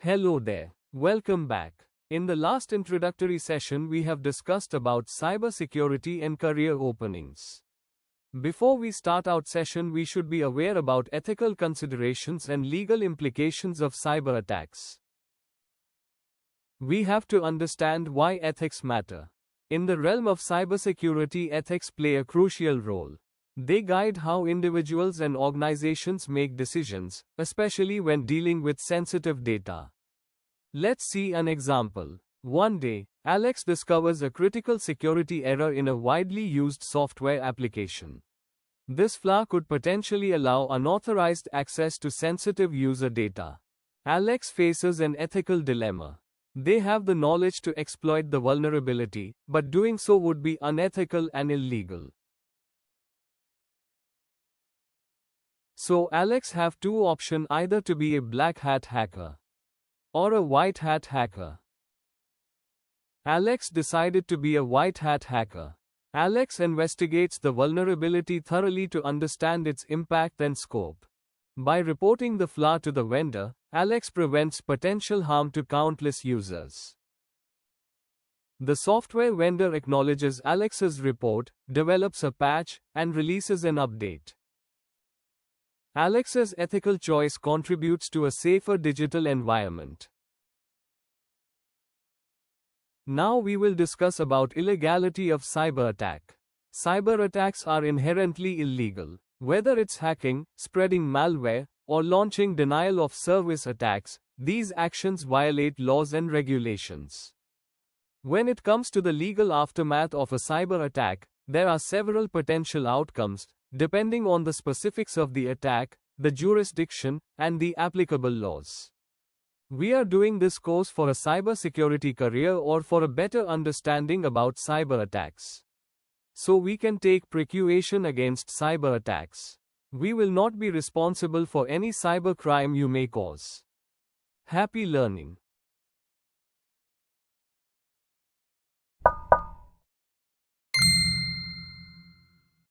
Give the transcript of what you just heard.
Hello there. Welcome back. In the last introductory session, we have discussed about cybersecurity and career openings. Before we start our session, we should be aware about ethical considerations and legal implications of cyber attacks. We have to understand why ethics matter. In the realm of cybersecurity, ethics play a crucial role. They guide how individuals and organizations make decisions, especially when dealing with sensitive data. Let's see an example. One day, Alex discovers a critical security error in a widely used software application. This flaw could potentially allow unauthorized access to sensitive user data. Alex faces an ethical dilemma. They have the knowledge to exploit the vulnerability, but doing so would be unethical and illegal. So Alex have two options: either to be a black hat hacker or a white hat hacker. Alex decided to be a white hat hacker. Alex investigates the vulnerability thoroughly to understand its impact and scope. By reporting the flaw to the vendor, Alex prevents potential harm to countless users. The software vendor acknowledges Alex's report, develops a patch, and releases an update. Alex's ethical choice contributes to a safer digital environment. Now we will discuss about illegality of cyber attack. Cyber attacks are inherently illegal. Whether it's hacking, spreading malware, or launching denial of service attacks, these actions violate laws and regulations. When it comes to the legal aftermath of a cyber attack, there are several potential outcomes, depending on the specifics of the attack, the jurisdiction, and the applicable laws. We are doing this course for a cybersecurity career or for a better understanding about cyber attacks, so we can take precaution against cyber attacks. We will not be responsible for any cybercrime you may cause. Happy learning.